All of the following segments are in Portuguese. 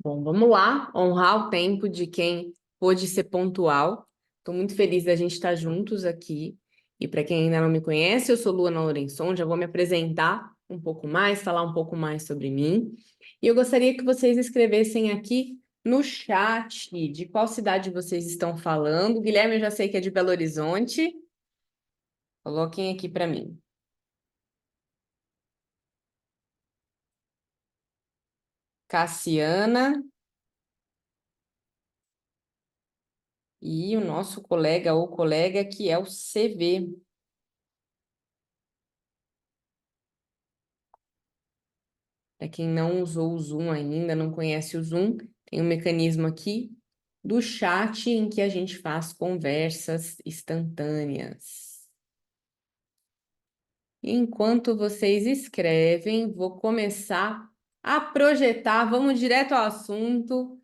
Bom, vamos lá, honrar o tempo de quem pôde ser pontual. Estou muito feliz da gente estar juntos aqui. E para quem ainda não me conhece, eu sou Luana Lourençon, já vou me apresentar um pouco mais, falar um pouco mais sobre mim. E eu gostaria que vocês escrevessem aqui no chat de qual cidade vocês estão falando. Guilherme, eu já sei que é de Belo Horizonte. Coloquem aqui para mim. Cassiana e o nosso colega ou colega que é o CV. Para quem não usou o Zoom ainda, não conhece o Zoom, tem um mecanismo aqui do chat em que a gente faz conversas instantâneas. Enquanto vocês escrevem, vou começar a projetar, vamos direto ao assunto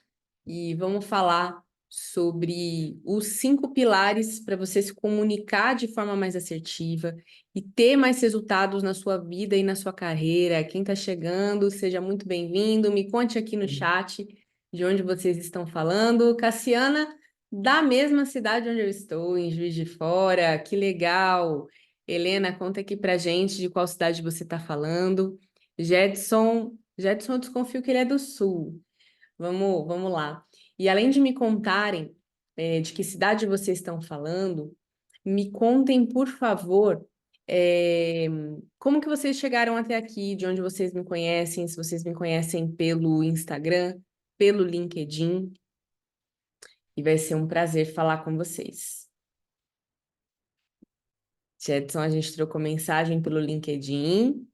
e vamos falar sobre os 5 pilares para você se comunicar de forma mais assertiva e ter mais resultados na sua vida e na sua carreira. Quem está chegando, seja muito bem-vindo. Me conte aqui no chat de onde vocês estão falando. Cassiana, da mesma cidade onde eu estou, em Juiz de Fora. Que legal! Helena, conta aqui pra gente de qual cidade você está falando. Jedson, eu desconfio que ele é do Sul. Vamos lá. E além de me contarem de que cidade vocês estão falando, me contem, por favor, é, como que vocês chegaram até aqui, de onde vocês me conhecem, se vocês me conhecem pelo Instagram, pelo LinkedIn, e vai ser um prazer falar com vocês. Jedson, a gente trocou mensagem pelo LinkedIn.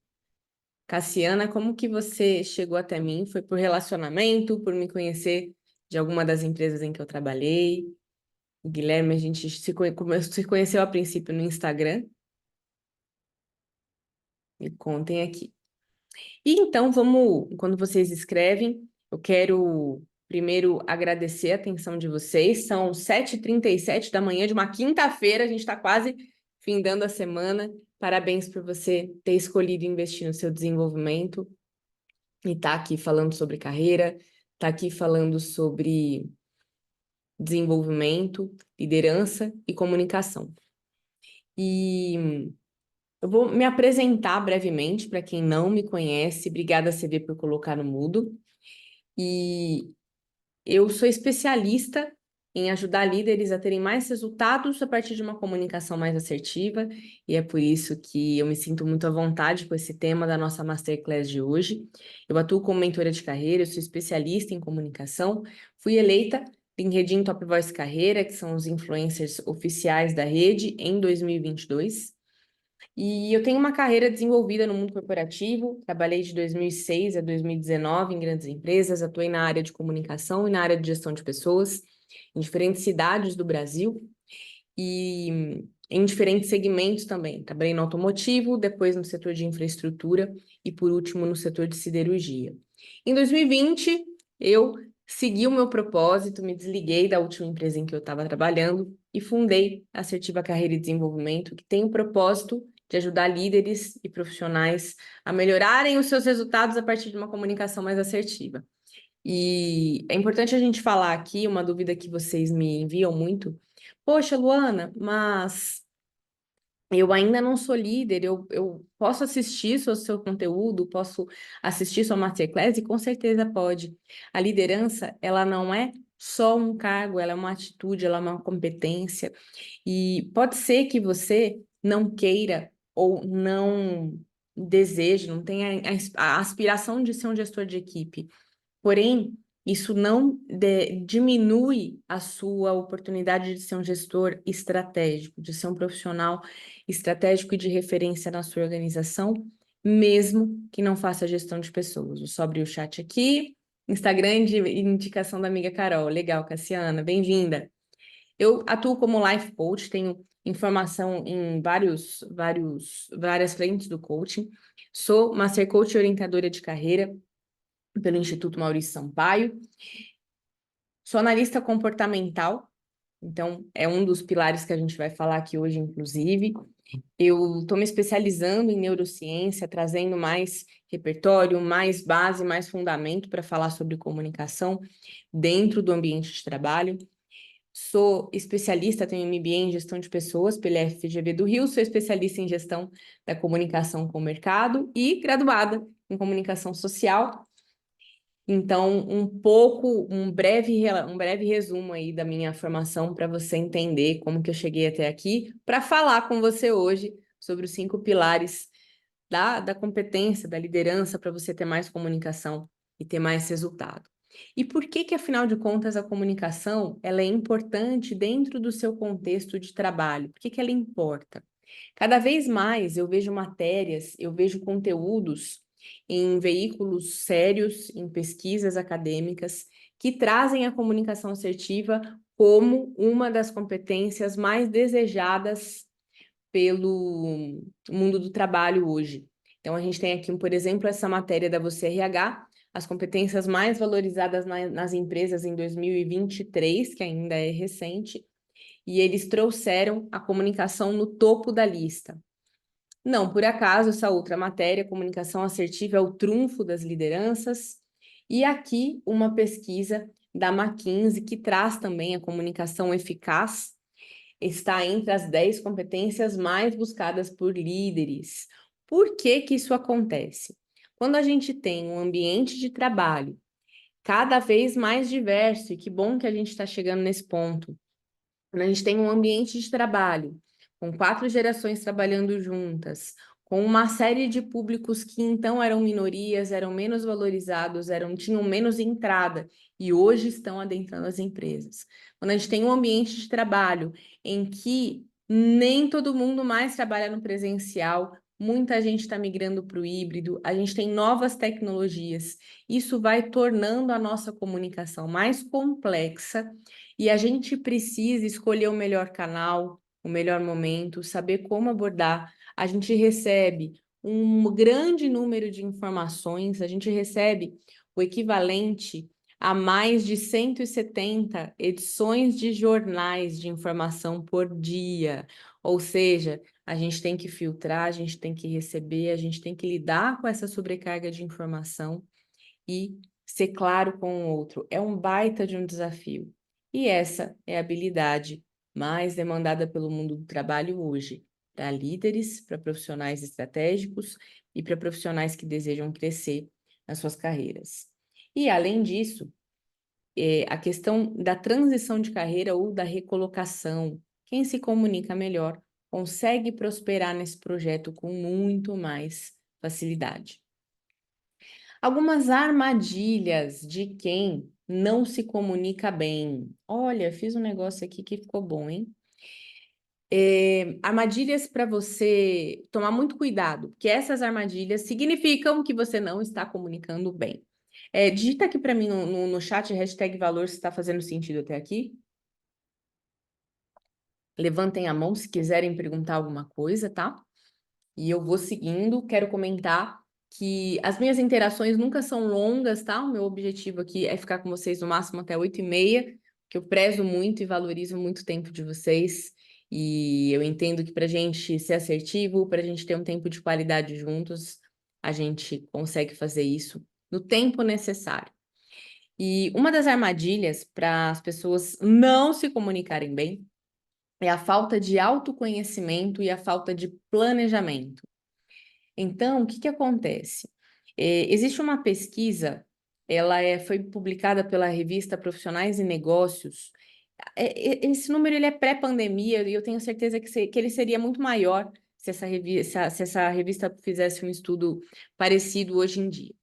Cassiana, como que você chegou até mim? Foi por relacionamento, por me conhecer de alguma das empresas em que eu trabalhei? O Guilherme, a gente se conheceu a princípio no Instagram. Me contem aqui. E então, quando vocês escrevem, eu quero primeiro agradecer a atenção de vocês. São 7h37 da manhã de uma quinta-feira, a gente está quase findando a semana. Parabéns por você ter escolhido investir no seu desenvolvimento e estar aqui falando sobre carreira, estar aqui falando sobre desenvolvimento, liderança e comunicação. E eu vou me apresentar brevemente para quem não me conhece. Obrigada, CV, por colocar no mudo. E eu sou especialista em ajudar líderes a terem mais resultados a partir de uma comunicação mais assertiva, e é por isso que eu me sinto muito à vontade com esse tema da nossa Masterclass de hoje. Eu atuo como mentora de carreira, eu sou especialista em comunicação, fui eleita LinkedIn Top Voice Carreira, que são os influencers oficiais da rede, em 2022. E eu tenho uma carreira desenvolvida no mundo corporativo, trabalhei de 2006 a 2019 em grandes empresas, atuei na área de comunicação e na área de gestão de pessoas, em diferentes cidades do Brasil e em diferentes segmentos também. Trabalhei no automotivo, depois no setor de infraestrutura e, por último, no setor de siderurgia. Em 2020, eu segui o meu propósito, me desliguei da última empresa em que eu estava trabalhando e fundei a Assertiva Carreira e Desenvolvimento, que tem o propósito de ajudar líderes e profissionais a melhorarem os seus resultados a partir de uma comunicação mais assertiva. E é importante a gente falar aqui, uma dúvida que vocês me enviam muito. Poxa, Luana, mas eu ainda não sou líder, eu posso assistir seu conteúdo, posso assistir sua Masterclass? E com certeza pode. A liderança, ela não é só um cargo, ela é uma atitude, ela é uma competência. E pode ser que você não queira ou não deseje, não tenha a aspiração de ser um gestor de equipe. Porém, isso não diminui a sua oportunidade de ser um gestor estratégico, de ser um profissional estratégico e de referência na sua organização, mesmo que não faça gestão de pessoas. Eu só abri o chat aqui, Instagram de indicação da amiga Carol. Legal, Cassiana, bem-vinda. Eu atuo como life coach, tenho informação em várias frentes do coaching. Sou Master Coach e orientadora de carreira pelo Instituto Maurício Sampaio. Sou analista comportamental Então, é um dos pilares que a gente vai falar aqui hoje, inclusive. Eu estou me especializando em neurociência, trazendo mais repertório, mais base, mais fundamento para falar sobre comunicação dentro do ambiente de trabalho. Sou especialista, tenho MBA em gestão de pessoas pela FGV do Rio, sou especialista em gestão da comunicação com o mercado e graduada em comunicação social. Então, um breve resumo aí da minha formação para você entender como que eu cheguei até aqui, para falar com você hoje sobre os 5 pilares da competência, da liderança, para você ter mais comunicação e ter mais resultado. E por que que, afinal de contas, a comunicação ela é importante dentro do seu contexto de trabalho? Por que que ela importa? Cada vez mais eu vejo matérias, eu vejo conteúdos em veículos sérios, em pesquisas acadêmicas, que trazem a comunicação assertiva como uma das competências mais desejadas pelo mundo do trabalho hoje. Então, a gente tem aqui, por exemplo, essa matéria da Você RH, as competências mais valorizadas nas empresas em 2023, que ainda é recente, e eles trouxeram a comunicação no topo da lista. Não, por acaso, essa outra matéria, comunicação assertiva, é o trunfo das lideranças. E aqui uma pesquisa da McKinsey que traz também a comunicação eficaz, está entre as 10 competências mais buscadas por líderes. Por que que isso acontece? Quando a gente tem um ambiente de trabalho cada vez mais diverso, e que bom que a gente está chegando nesse ponto, quando a gente tem um ambiente de trabalho, com 4 gerações trabalhando juntas, com uma série de públicos que então eram minorias, eram menos valorizados, tinham menos entrada e hoje estão adentrando as empresas. Quando a gente tem um ambiente de trabalho em que nem todo mundo mais trabalha no presencial, muita gente está migrando para o híbrido, a gente tem novas tecnologias, isso vai tornando a nossa comunicação mais complexa e a gente precisa escolher o melhor canal, o melhor momento, saber como abordar. A gente recebe um grande número de informações, a gente recebe o equivalente a mais de 170 edições de jornais de informação por dia. Ou seja, a gente tem que filtrar, a gente tem que receber, a gente tem que lidar com essa sobrecarga de informação e ser claro com o outro. É um baita de um desafio. E essa é a habilidade mais demandada pelo mundo do trabalho hoje, para líderes, para profissionais estratégicos e para profissionais que desejam crescer nas suas carreiras. E, além disso, a questão da transição de carreira ou da recolocação. Quem se comunica melhor consegue prosperar nesse projeto com muito mais facilidade. Algumas armadilhas de quem não se comunica bem. Olha, fiz um negócio aqui que ficou bom, hein? Armadilhas para você tomar muito cuidado, porque essas armadilhas significam que você não está comunicando bem. Digita aqui para mim no chat hashtag valor se está fazendo sentido até aqui. Levantem a mão se quiserem perguntar alguma coisa, tá? E eu vou seguindo, quero comentar que as minhas interações nunca são longas, tá? O meu objetivo aqui é ficar com vocês no máximo até 8h30, que eu prezo muito e valorizo muito o tempo de vocês. E eu entendo que para a gente ser assertivo, para a gente ter um tempo de qualidade juntos, a gente consegue fazer isso no tempo necessário. E uma das armadilhas para as pessoas não se comunicarem bem é a falta de autoconhecimento e a falta de planejamento. Então, o que que acontece? Existe uma pesquisa, foi publicada pela revista Profissionais e Negócios. Esse número ele é pré-pandemia e eu tenho certeza que ele seria muito maior se essa revista fizesse um estudo parecido hoje em dia.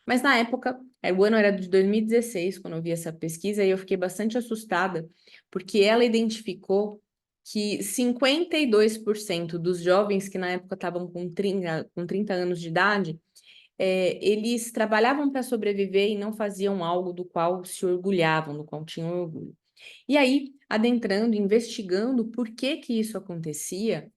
Mas na época, o ano era de 2016, quando eu vi essa pesquisa, e eu fiquei bastante assustada, porque ela identificou que 52% dos jovens que na época estavam com 30 anos de idade, eles trabalhavam para sobreviver e não faziam algo do qual se orgulhavam, do qual tinham orgulho. E aí, adentrando, investigando por que que isso acontecia,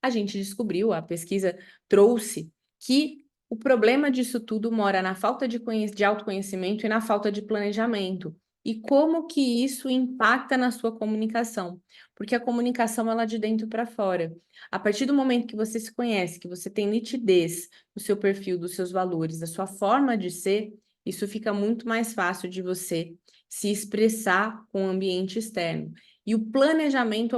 a gente descobriu, a pesquisa trouxe que o problema disso tudo mora na falta de autoconhecimento e na falta de planejamento. e como que isso impacta na sua comunicação. Porque a comunicação, ela é de dentro para fora. A partir do momento que você se conhece, que você tem nitidez do seu perfil, dos seus valores, da sua forma de ser, isso fica muito mais fácil de você se expressar com o ambiente externo. E o planejamento,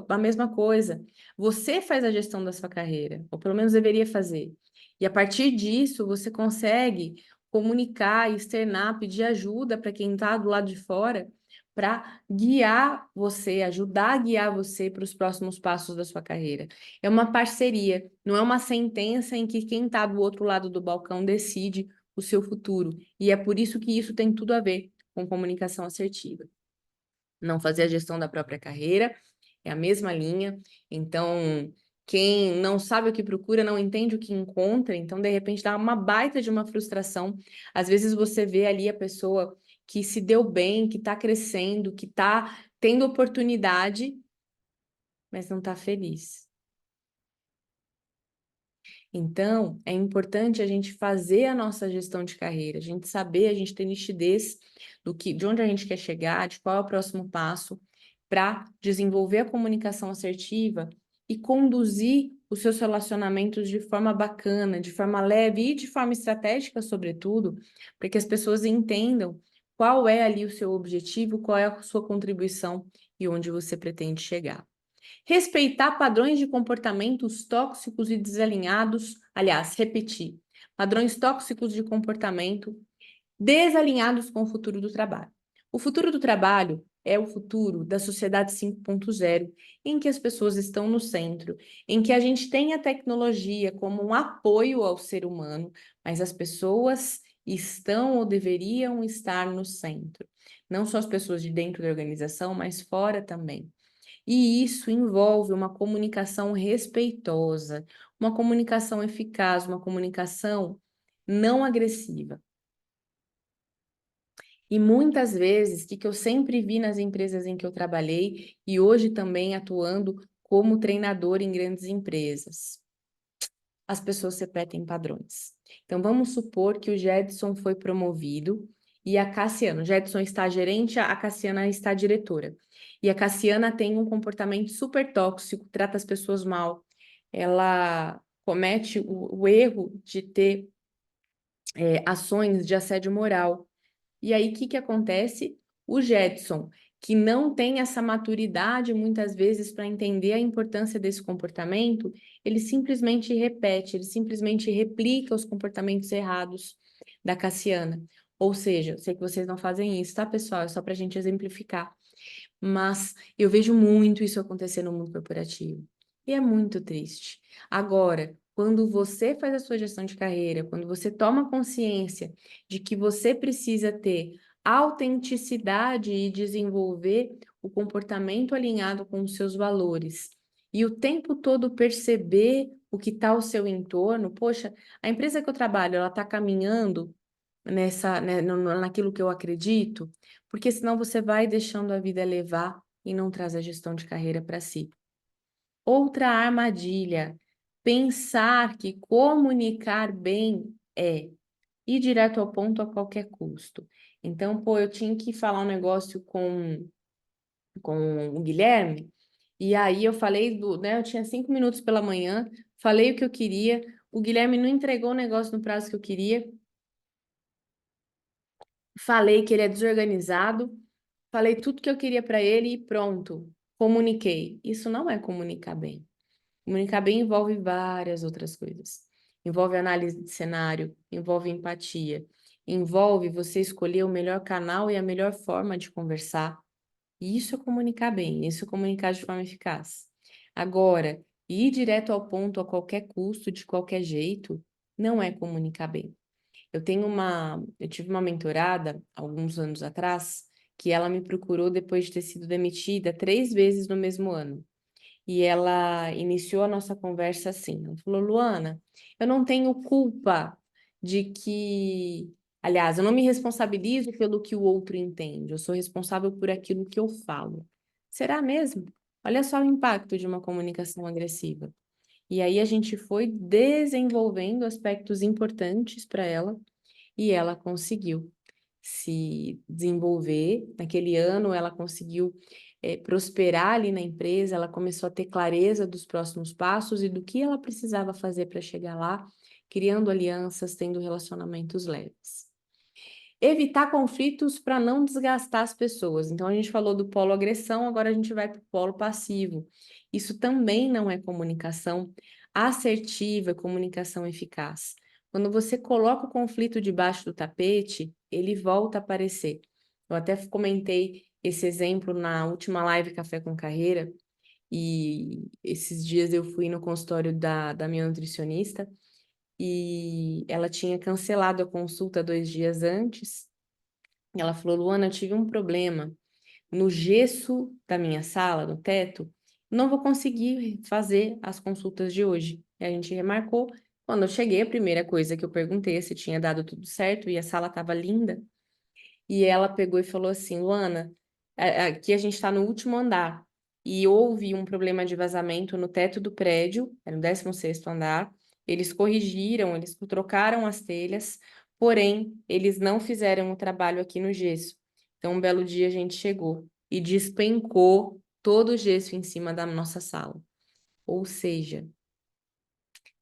a mesma coisa. Você faz a gestão da sua carreira, ou pelo menos deveria fazer. E a partir disso, você consegue comunicar, externar, pedir ajuda para quem está do lado de fora, para guiar você, ajudar a guiar você para os próximos passos da sua carreira. É uma parceria, não é uma sentença em que quem está do outro lado do balcão decide o seu futuro. E é por isso que isso tem tudo a ver com comunicação assertiva. Não fazer a gestão da própria carreira, é a mesma linha. Então, quem não sabe o que procura, não entende o que encontra, então, de repente, dá uma baita de uma frustração. Às vezes você vê ali a pessoa que se deu bem, que está crescendo, que está tendo oportunidade, mas não está feliz. Então, é importante a gente fazer a nossa gestão de carreira, a gente saber, a gente ter nitidez de onde a gente quer chegar, de qual é o próximo passo, para desenvolver a comunicação assertiva e conduzir os seus relacionamentos de forma bacana, de forma leve e de forma estratégica, sobretudo, para que as pessoas entendam qual é ali o seu objetivo, qual é a sua contribuição e onde você pretende chegar. Respeitar padrões de comportamentos tóxicos e desalinhados, aliás, repetir, padrões tóxicos de comportamento desalinhados com o futuro do trabalho. O futuro do trabalho é o futuro da sociedade 5.0, em que as pessoas estão no centro, em que a gente tem a tecnologia como um apoio ao ser humano, mas as pessoas estão ou deveriam estar no centro. Não só as pessoas de dentro da organização, mas fora também. E isso envolve uma comunicação respeitosa, uma comunicação eficaz, uma comunicação não agressiva. E muitas vezes, o que eu sempre vi nas empresas em que eu trabalhei, e hoje também atuando como treinador em grandes empresas, as pessoas repetem padrões. Então, vamos supor que o Jedson foi promovido e a Cassiana, o Jedson está gerente, a Cassiana está diretora. E a Cassiana tem um comportamento super tóxico, trata as pessoas mal. Ela comete o erro de ter ações de assédio moral. E aí, o que acontece? O Jedson, que não tem essa maturidade muitas vezes para entender a importância desse comportamento, ele simplesmente repete, ele simplesmente replica os comportamentos errados da Cassiana. Ou seja, sei que vocês não fazem isso, tá, pessoal? É só para a gente exemplificar. Mas eu vejo muito isso acontecer no mundo corporativo. E é muito triste. Agora, quando você faz a sua gestão de carreira, quando você toma consciência de que você precisa ter autenticidade e desenvolver o comportamento alinhado com os seus valores, e o tempo todo perceber o que está ao seu entorno, poxa, a empresa que eu trabalho, ela está caminhando naquilo que eu acredito, porque senão você vai deixando a vida levar e não traz a gestão de carreira para si. Outra armadilha, pensar que comunicar bem é ir direto ao ponto a qualquer custo. Então, pô, eu tinha que falar um negócio com o Guilherme, e aí eu falei eu tinha 5 minutos pela manhã, falei o que eu queria, o Guilherme não entregou o negócio no prazo que eu queria, falei que ele é desorganizado, falei tudo que eu queria para ele e pronto, comuniquei. Isso não é comunicar bem. Comunicar bem envolve várias outras coisas. Envolve análise de cenário, envolve empatia, envolve você escolher o melhor canal e a melhor forma de conversar. E isso é comunicar bem, isso é comunicar de forma eficaz. Agora, ir direto ao ponto a qualquer custo, de qualquer jeito, não é comunicar bem. Eu tive uma mentorada alguns anos atrás que ela me procurou depois de ter sido demitida 3 vezes no mesmo ano. E ela iniciou a nossa conversa assim. Ela falou: Luana, eu não tenho culpa de que. Aliás, eu não me responsabilizo pelo que o outro entende, eu sou responsável por aquilo que eu falo. Será mesmo? Olha só o impacto de uma comunicação agressiva. E aí a gente foi desenvolvendo aspectos importantes para ela e ela conseguiu se desenvolver. Naquele ano, ela conseguiu prosperar ali na empresa, ela começou a ter clareza dos próximos passos e do que ela precisava fazer para chegar lá, criando alianças, tendo relacionamentos leves. Evitar conflitos para não desgastar as pessoas. Então, a gente falou do polo agressão, agora a gente vai para o polo passivo. Isso também não é comunicação assertiva, comunicação eficaz. Quando você coloca o conflito debaixo do tapete, ele volta a aparecer. Eu até comentei esse exemplo na última live Café com Carreira, e esses dias eu fui no consultório da minha nutricionista, e ela tinha cancelado a consulta 2 dias antes. Ela falou: Luana, eu tive um problema no gesso da minha sala, no teto, não vou conseguir fazer as consultas de hoje. E a gente remarcou. Quando eu cheguei, a primeira coisa que eu perguntei é se tinha dado tudo certo e a sala estava linda. E ela pegou e falou assim: Luana, aqui a gente está no último andar e houve um problema de vazamento no teto do prédio, era no 16º andar. Eles corrigiram, eles trocaram as telhas, porém, eles não fizeram o trabalho aqui no gesso. Então, um belo dia a gente chegou e despencou todo o gesso em cima da nossa sala. Ou seja,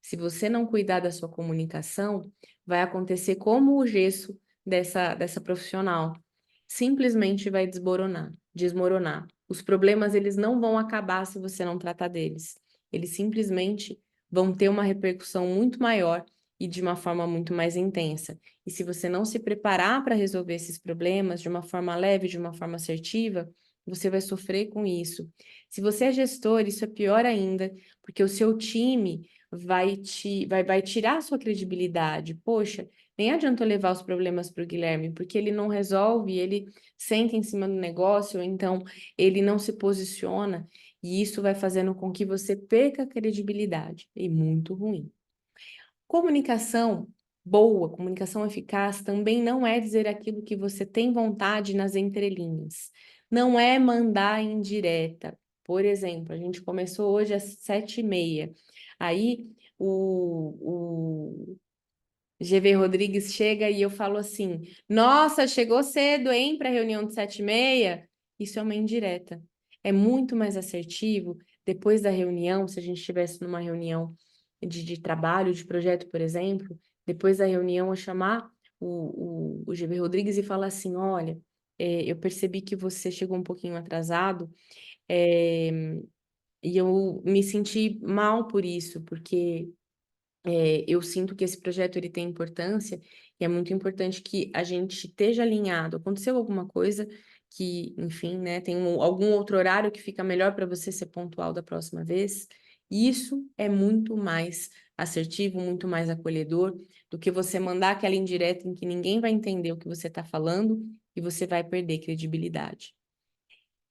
se você não cuidar da sua comunicação, vai acontecer como o gesso dessa profissional. Simplesmente vai desmoronar. Os problemas, eles não vão acabar se você não tratar deles. Eles simplesmente vão ter uma repercussão muito maior e de uma forma muito mais intensa. E se você não se preparar para resolver esses problemas de uma forma leve, de uma forma assertiva, você vai sofrer com isso. Se você é gestor, isso é pior ainda, porque o seu time vai tirar a sua credibilidade. Poxa, nem adianta eu levar os problemas para o Guilherme, porque ele não resolve, ele senta em cima do negócio, ou então ele não se posiciona, e isso vai fazendo com que você perca a credibilidade, e muito ruim. Comunicação boa, comunicação eficaz também não é dizer aquilo que você tem vontade nas entrelinhas. Não é mandar indireta. Por exemplo, a gente começou hoje às 7h30. Aí o GV Rodrigues chega e eu falo assim: Nossa, chegou cedo, hein, para a reunião de 7h30? Isso é uma indireta. É muito mais assertivo depois da reunião, se a gente estivesse numa reunião de trabalho, de projeto, por exemplo, depois da reunião eu chamar o GV Rodrigues e falar assim: Olha, eu percebi que você chegou um pouquinho atrasado, é, e eu me senti mal por isso, porque eu sinto que esse projeto ele tem importância e é muito importante que a gente esteja alinhado. Aconteceu alguma coisa que, enfim, né, tem algum outro horário que fica melhor para você ser pontual da próxima vez. Isso é muito mais assertivo, muito mais acolhedor do que você mandar aquela indireta em que ninguém vai entender o que você está falando e você vai perder credibilidade.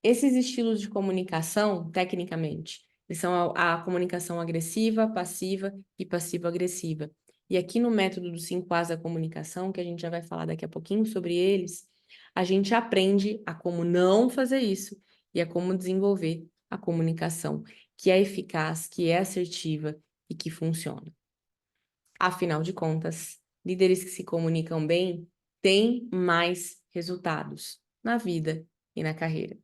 Esses estilos de comunicação, tecnicamente, eles são a comunicação agressiva, passiva e passivo-agressiva. E aqui no método dos 5 As da comunicação, que a gente já vai falar daqui a pouquinho sobre eles, a gente aprende a como não fazer isso e a como desenvolver a comunicação, que é eficaz, que é assertiva e que funciona. Afinal de contas, líderes que se comunicam bem têm mais resultados na vida e na carreira.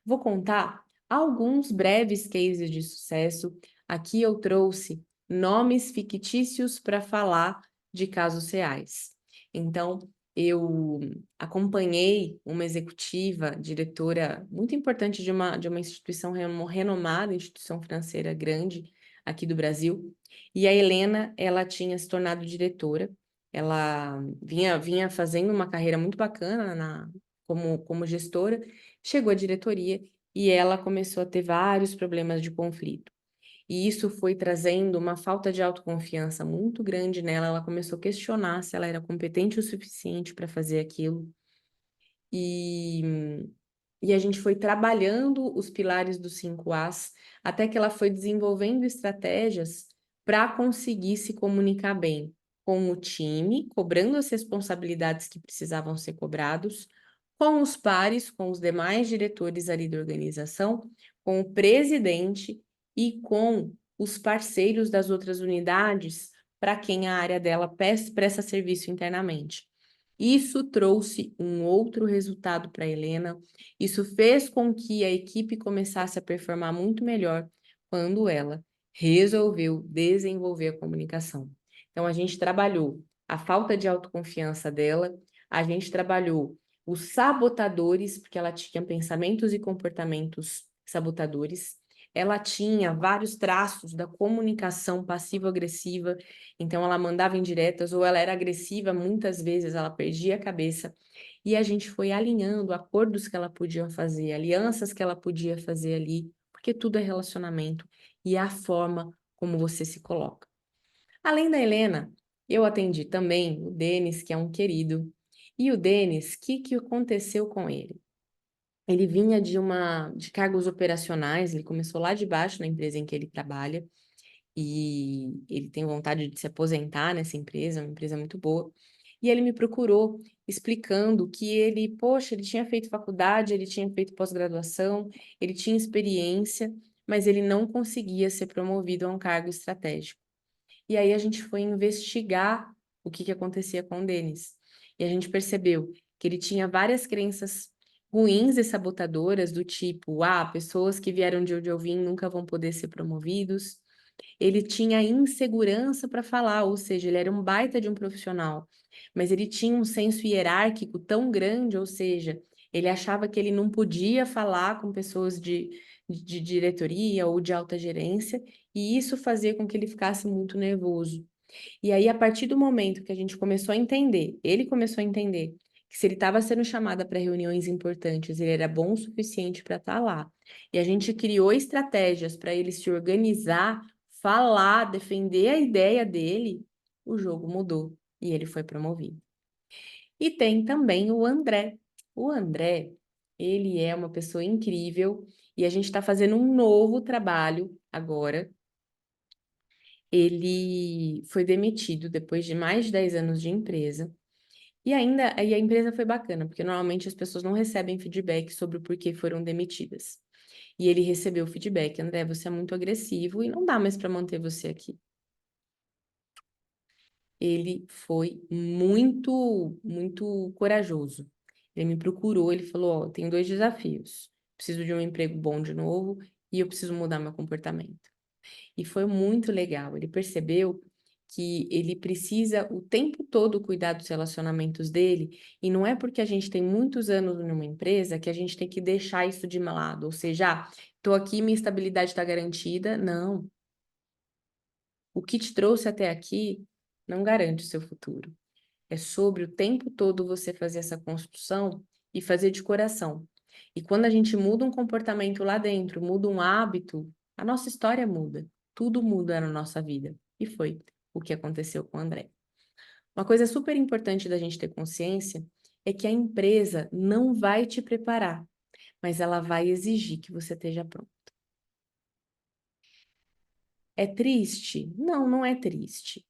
Vou contar alguns breves cases de sucesso. Aqui eu trouxe nomes fictícios para falar de casos reais. Então, eu acompanhei uma executiva, diretora muito importante de uma instituição renomada, instituição financeira grande aqui do Brasil, e a Helena, ela tinha se tornado diretora. Ela vinha fazendo uma carreira muito bacana como gestora, chegou à diretoria e ela começou a ter vários problemas de conflito. E isso foi trazendo uma falta de autoconfiança muito grande nela. Ela começou a questionar se ela era competente o suficiente para fazer aquilo. E, e a gente foi trabalhando os pilares dos 5 As até que ela foi desenvolvendo estratégias para conseguir se comunicar bem com o time, cobrando as responsabilidades que precisavam ser cobrados, com os pares, com os demais diretores ali da organização, com o presidente e com os parceiros das outras unidades para quem a área dela presta serviço internamente. Isso trouxe um outro resultado para a Helena, isso fez com que a equipe começasse a performar muito melhor quando ela resolveu desenvolver a comunicação. Então, a gente trabalhou a falta de autoconfiança dela, a gente trabalhou os sabotadores, porque ela tinha pensamentos e comportamentos sabotadores, ela tinha vários traços da comunicação passivo-agressiva, então ela mandava indiretas ou ela era agressiva, muitas vezes ela perdia a cabeça, e a gente foi alinhando acordos que ela podia fazer, alianças que ela podia fazer ali, porque tudo é relacionamento e é a forma como você se coloca. Além da Helena, eu atendi também o Denis, que é um querido. E o Denis, o que aconteceu com ele? Ele vinha de cargos operacionais, ele começou lá de baixo na empresa em que ele trabalha, e ele tem vontade de se aposentar nessa empresa, uma empresa muito boa. E ele me procurou explicando que ele, poxa, ele tinha feito faculdade, ele tinha feito pós-graduação, ele tinha experiência, mas ele não conseguia ser promovido a um cargo estratégico. E aí a gente foi investigar o que acontecia com o Denis. E a gente percebeu que ele tinha várias crenças ruins e sabotadoras, do tipo, pessoas que vieram de onde eu vim nunca vão poder ser promovidos. Ele tinha insegurança para falar, ou seja, ele era um baita de um profissional, mas ele tinha um senso hierárquico tão grande, ou seja, ele achava que ele não podia falar com pessoas de diretoria ou de alta gerência, e isso fazia com que ele ficasse muito nervoso. E aí, a partir do momento que a gente começou a entender, ele começou a entender que se ele estava sendo chamado para reuniões importantes, ele era bom o suficiente para estar lá. E a gente criou estratégias para ele se organizar, falar, defender a ideia dele, o jogo mudou e ele foi promovido. E tem também o André. O André, ele é uma pessoa incrível e a gente está fazendo um novo trabalho agora. Ele foi demitido depois de mais de 10 anos de empresa. E a empresa foi bacana, porque normalmente as pessoas não recebem feedback sobre o porquê foram demitidas. E ele recebeu o feedback: André, você é muito agressivo e não dá mais para manter você aqui. Ele foi muito corajoso. Ele me procurou, ele falou: Ó, tem 2 desafios. Preciso de um emprego bom de novo e eu preciso mudar meu comportamento. E foi muito legal. Ele percebeu que ele precisa o tempo todo cuidar dos relacionamentos dele, e não é porque a gente tem muitos anos numa empresa que a gente tem que deixar isso de lado, ou seja, estou aqui, minha estabilidade está garantida. Não. O que te trouxe até aqui não garante o seu futuro. É sobre o tempo todo você fazer essa construção e fazer de coração. E quando a gente muda um comportamento lá dentro, muda um hábito, a nossa história muda. Tudo muda na nossa vida. E foi o que aconteceu com o André. Uma coisa super importante da gente ter consciência é que a empresa não vai te preparar, mas ela vai exigir que você esteja pronto. É triste? Não, não é triste.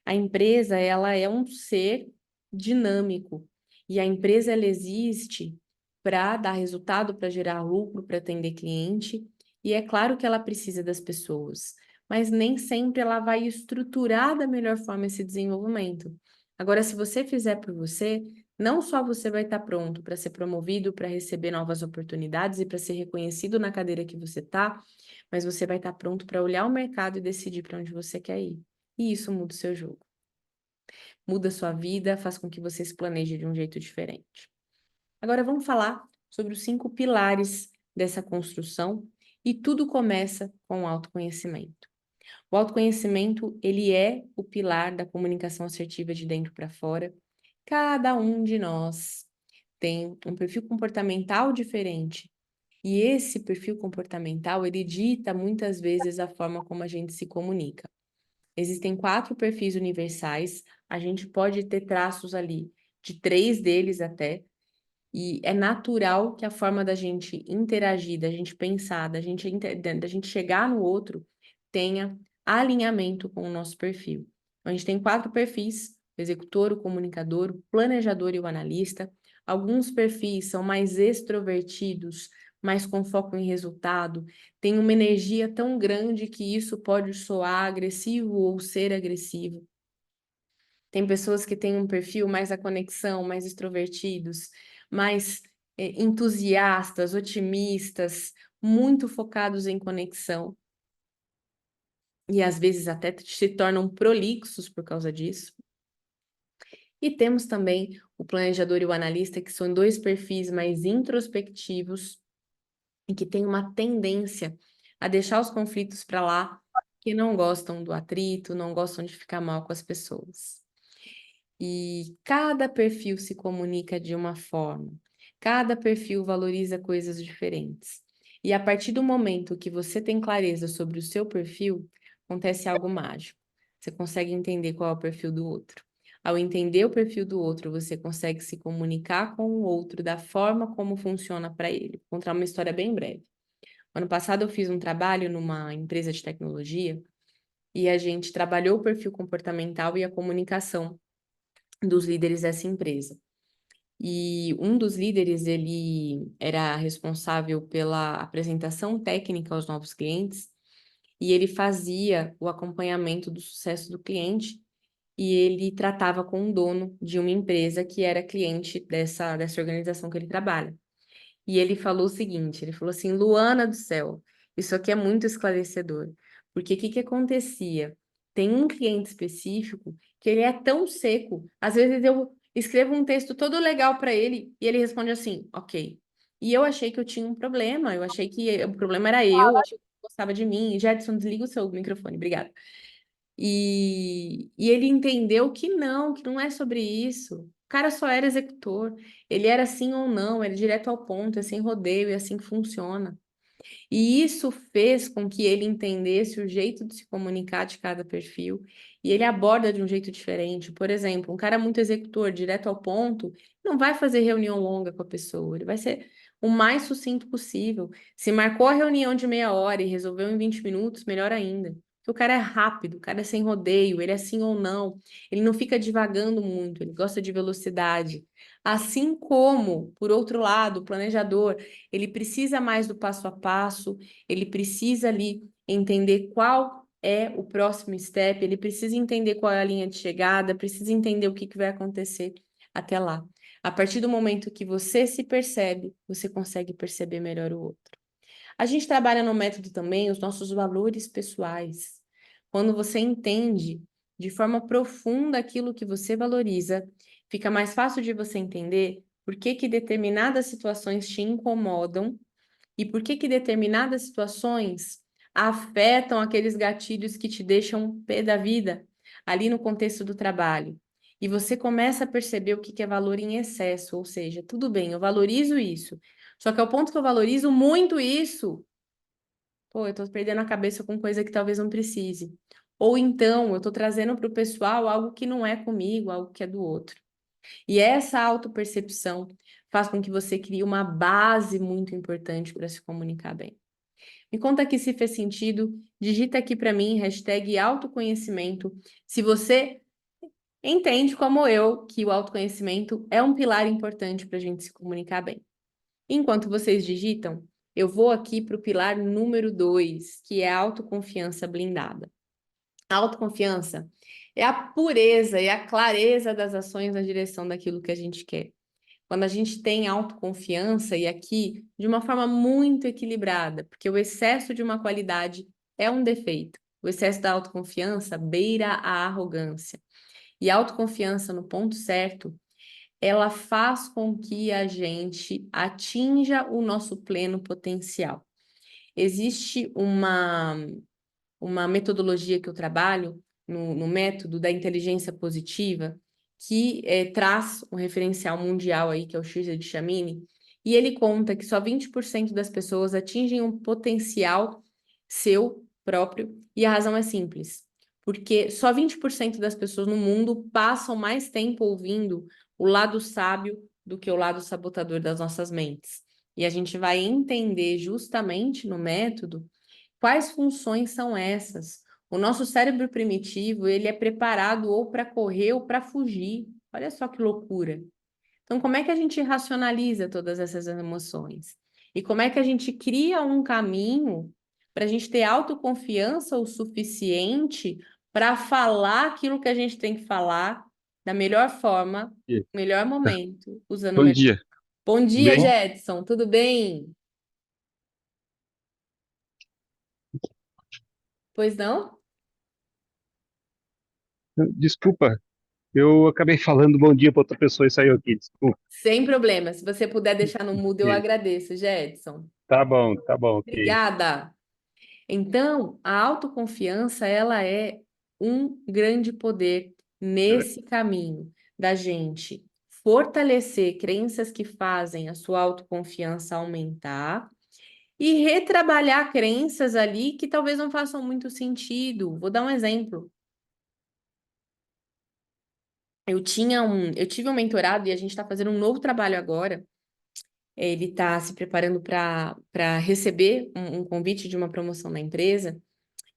A empresa, ela é um ser dinâmico e a empresa ela existe para dar resultado, para gerar lucro, para atender cliente, e é claro que ela precisa das pessoas, mas nem sempre ela vai estruturar da melhor forma esse desenvolvimento. Agora, se você fizer por você, não só você vai estar pronto para ser promovido, para receber novas oportunidades e para ser reconhecido na cadeira que você está, mas você vai estar pronto para olhar o mercado e decidir para onde você quer ir. E isso muda o seu jogo. Muda a sua vida, faz com que você se planeje de um jeito diferente. Agora vamos falar sobre os 5 pilares dessa construção, e tudo começa com o autoconhecimento. O autoconhecimento, ele é o pilar da comunicação assertiva de dentro para fora. Cada um de nós tem um perfil comportamental diferente. E esse perfil comportamental, ele dita muitas vezes a forma como a gente se comunica. Existem 4 perfis universais, a gente pode ter traços ali de 3 deles até, e é natural que a forma da gente interagir, da gente pensar, da gente chegar no outro, tenha alinhamento com o nosso perfil. Então, a gente tem 4 perfis: o executor, o comunicador, o planejador e o analista. Alguns perfis são mais extrovertidos, mais com foco em resultado, tem uma energia tão grande que isso pode soar agressivo ou ser agressivo. Tem pessoas que têm um perfil mais a conexão, mais extrovertidos, mais entusiastas, otimistas, muito focados em conexão. E às vezes até se tornam prolixos por causa disso. E temos também o planejador e o analista, que são dois perfis mais introspectivos e que têm uma tendência a deixar os conflitos para lá, que não gostam do atrito, não gostam de ficar mal com as pessoas. E cada perfil se comunica de uma forma, cada perfil valoriza coisas diferentes. E a partir do momento que você tem clareza sobre o seu perfil, acontece algo mágico. Você consegue entender qual é o perfil do outro. Ao entender o perfil do outro, você consegue se comunicar com o outro da forma como funciona para ele. Vou contar uma história bem breve. Ano passado eu fiz um trabalho numa empresa de tecnologia e a gente trabalhou o perfil comportamental e a comunicação dos líderes dessa empresa. E um dos líderes, ele era responsável pela apresentação técnica aos novos clientes e ele fazia o acompanhamento do sucesso do cliente e ele tratava com o dono de uma empresa que era cliente dessa organização que ele trabalha. E ele falou o seguinte, ele falou assim, Luana do céu, isso aqui é muito esclarecedor, porque o que que acontecia? Tem um cliente específico que ele é tão seco, às vezes eu escrevo um texto todo legal para ele e ele responde assim, ok. E eu achei que eu tinha um problema, eu achei que o problema era eu achei que ele gostava de mim. Jetson, desliga o seu microfone, obrigada. E ele entendeu que não é sobre isso. O cara só era executor. Ele era sim ou não, era direto ao ponto, é sem rodeio, é assim que funciona. E isso fez com que ele entendesse o jeito de se comunicar de cada perfil, e ele aborda de um jeito diferente. Por exemplo, um cara muito executor, direto ao ponto, não vai fazer reunião longa com a pessoa, ele vai ser o mais sucinto possível. Se marcou a reunião de meia hora e resolveu em 20 minutos, melhor ainda. Porque o cara é rápido, o cara é sem rodeio, ele é sim ou não, ele não fica divagando muito, ele gosta de velocidade. Assim como, por outro lado, o planejador ele precisa mais do passo a passo, ele precisa ali entender qual é o próximo step, ele precisa entender qual é a linha de chegada, precisa entender o que que vai acontecer até lá. A partir do momento que você se percebe, você consegue perceber melhor o outro. A gente trabalha no método também os nossos valores pessoais. Quando você entende de forma profunda aquilo que você valoriza, fica mais fácil de você entender por que que determinadas situações te incomodam e por que que determinadas situações afetam aqueles gatilhos que te deixam pé da vida ali no contexto do trabalho. E você começa a perceber o que que é valor em excesso, ou seja, tudo bem, eu valorizo isso. Só que ao ponto que eu valorizo muito isso, pô, eu tô perdendo a cabeça com coisa que talvez não precise. Ou então, eu tô trazendo para o pessoal algo que não é comigo, algo que é do outro. E essa autopercepção faz com que você crie uma base muito importante para se comunicar bem. Me conta aqui se fez sentido, digita aqui para mim, hashtag autoconhecimento, se você entende como eu que o autoconhecimento é um pilar importante para a gente se comunicar bem. Enquanto vocês digitam, eu vou aqui para o pilar número 2, que é a autoconfiança blindada. A autoconfiança é a pureza e a clareza das ações na direção daquilo que a gente quer. Quando a gente tem autoconfiança, e aqui de uma forma muito equilibrada, porque o excesso de uma qualidade é um defeito. O excesso da autoconfiança beira a arrogância. E a autoconfiança no ponto certo, ela faz com que a gente atinja o nosso pleno potencial. Existe uma metodologia que eu trabalho no método da inteligência positiva, que traz um referencial mundial aí, que é o Cesar de Chamini, e ele conta que só 20% das pessoas atingem um potencial seu próprio, e a razão é simples, porque só 20% das pessoas no mundo passam mais tempo ouvindo o lado sábio do que o lado sabotador das nossas mentes. E a gente vai entender justamente no método quais funções são essas? O nosso cérebro primitivo, ele é preparado ou para correr ou para fugir. Olha só que loucura. Então, como é que a gente racionaliza todas essas emoções? E como é que a gente cria um caminho para a gente ter autoconfiança o suficiente para falar aquilo que a gente tem que falar da melhor forma, E- melhor momento, usando o Bom melhor. dia. Bom Tudo dia, bem? Jedson, tudo bem? Pois não? Desculpa, eu acabei falando bom dia para outra pessoa e saiu aqui. Desculpa. Sem problema. Se você puder deixar no mudo, eu Ok. agradeço, Jedson. Tá bom, ok. Obrigada. Então, a autoconfiança, ela é um grande poder nesse caminho da gente fortalecer crenças que fazem a sua autoconfiança aumentar e retrabalhar crenças ali que talvez não façam muito sentido. Vou dar um exemplo. Eu tive um mentorado e a gente está fazendo um novo trabalho agora. Ele está se preparando para receber um convite de uma promoção na empresa.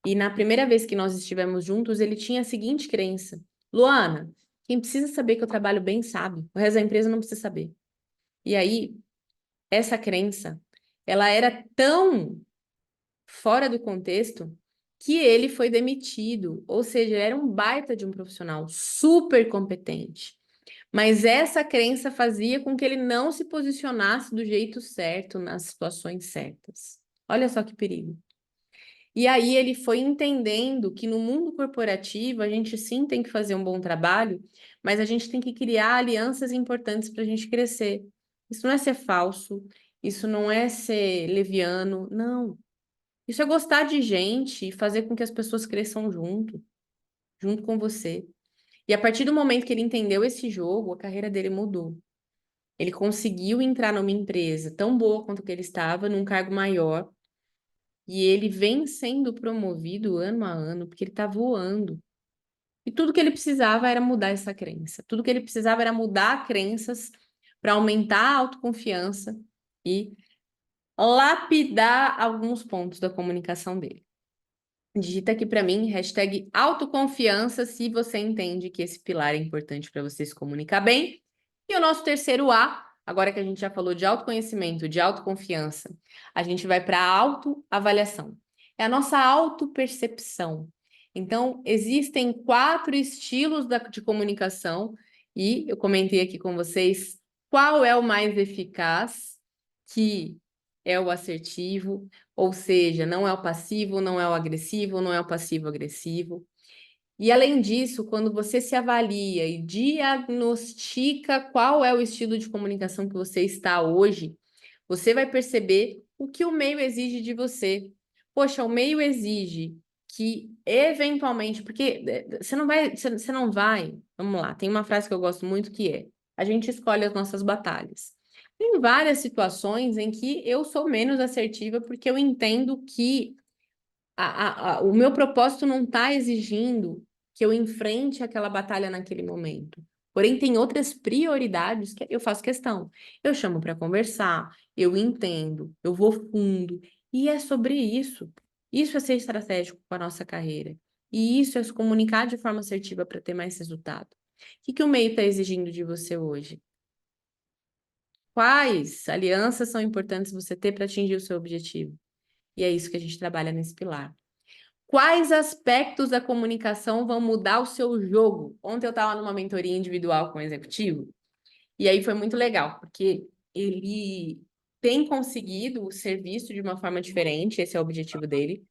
E na primeira vez que nós estivemos juntos, ele tinha a seguinte crença: Luana, quem precisa saber que eu trabalho bem sabe, o resto da empresa não precisa saber. E aí, essa crença, ela era tão fora do contexto que ele foi demitido. Ou seja, ele era um baita de um profissional, super competente. Mas essa crença fazia com que ele não se posicionasse do jeito certo, nas situações certas. Olha só que perigo. E aí ele foi entendendo que no mundo corporativo a gente sim tem que fazer um bom trabalho, mas a gente tem que criar alianças importantes para a gente crescer. Isso não é ser falso, isso não é ser leviano, não. Isso é gostar de gente e fazer com que as pessoas cresçam junto com você. E a partir do momento que ele entendeu esse jogo, a carreira dele mudou. Ele conseguiu entrar numa empresa tão boa quanto que ele estava, num cargo maior, e ele vem sendo promovido ano a ano, porque ele está voando. E tudo que ele precisava era mudar essa crença. Tudo que ele precisava era mudar crenças para aumentar a autoconfiança e lapidar alguns pontos da comunicação dele. Digita aqui para mim, hashtag autoconfiança, se você entende que esse pilar é importante para você se comunicar bem. E o nosso terceiro A, agora que a gente já falou de autoconhecimento, de autoconfiança, a gente vai para a autoavaliação. É a nossa autopercepção. Então, existem 4 estilos de comunicação e eu comentei aqui com vocês qual é o mais eficaz, que é o assertivo, ou seja, não é o passivo, não é o agressivo, não é o passivo-agressivo. E além disso, quando você se avalia e diagnostica qual é o estilo de comunicação que você está hoje, você vai perceber o que o meio exige de você. Poxa, o meio exige que eventualmente, porque você não vai, vamos lá, tem uma frase que eu gosto muito que é: a gente escolhe as nossas batalhas. Tem várias situações em que eu sou menos assertiva porque eu entendo que o meu propósito não está exigindo que eu enfrente aquela batalha naquele momento. Porém, tem outras prioridades que eu faço questão. Eu chamo para conversar, eu entendo, eu vou fundo. E é sobre isso. Isso é ser estratégico com a nossa carreira. E isso é se comunicar de forma assertiva para ter mais resultado. O que o meio está exigindo de você hoje? Quais alianças são importantes você ter para atingir o seu objetivo? E é isso que a gente trabalha nesse pilar. Quais aspectos da comunicação vão mudar o seu jogo? Ontem eu estava numa mentoria individual com o executivo, e aí foi muito legal, porque ele tem conseguido ser visto de uma forma diferente, esse é o objetivo dele.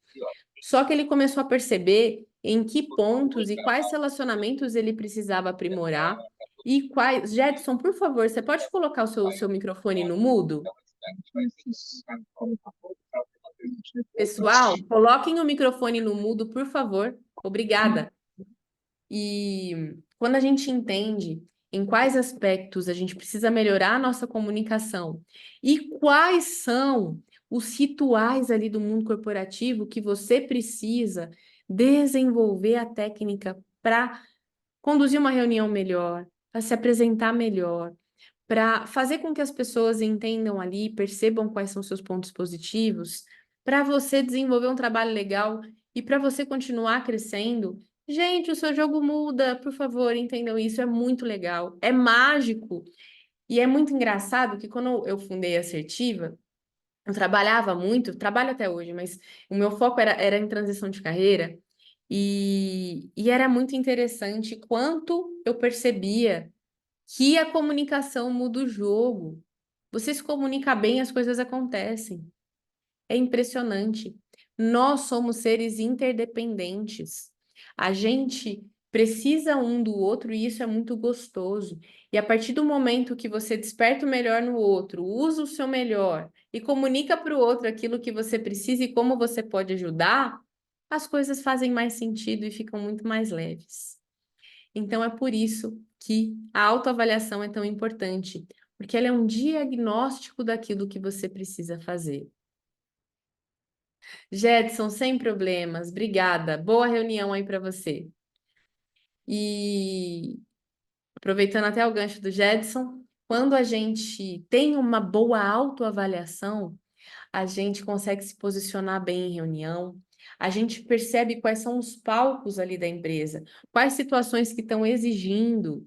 Só que ele começou a perceber em que pontos e quais relacionamentos ele precisava aprimorar e quais. Jedson, por favor, você pode colocar o seu microfone no mudo? Pessoal, coloquem o microfone no mudo, por favor. Obrigada. E quando a gente entende em quais aspectos a gente precisa melhorar a nossa comunicação e quais são os rituais ali do mundo corporativo que você precisa desenvolver a técnica para conduzir uma reunião melhor, para se apresentar melhor, para fazer com que as pessoas entendam ali, percebam quais são seus pontos positivos, para você desenvolver um trabalho legal e para você continuar crescendo. Gente, o seu jogo muda, por favor, entendam isso, é muito legal, é mágico. E é muito engraçado que quando eu fundei a Assertiva, eu trabalhava muito, trabalho até hoje, mas o meu foco era em transição de carreira. E era muito interessante quanto eu percebia que a comunicação muda o jogo. Você se comunica bem, as coisas acontecem. É impressionante. Nós somos seres interdependentes. A gente precisa um do outro e isso é muito gostoso. E a partir do momento que você desperta o melhor no outro, usa o seu melhor e comunica para o outro aquilo que você precisa e como você pode ajudar, as coisas fazem mais sentido e ficam muito mais leves. Então é por isso que a autoavaliação é tão importante, porque ela é um diagnóstico daquilo que você precisa fazer. Jedson, sem problemas, obrigada. Boa reunião aí para você. E aproveitando até o gancho do Jedson, quando a gente tem uma boa autoavaliação, a gente consegue se posicionar bem em reunião, a gente percebe quais são os palcos ali da empresa, quais situações que estão exigindo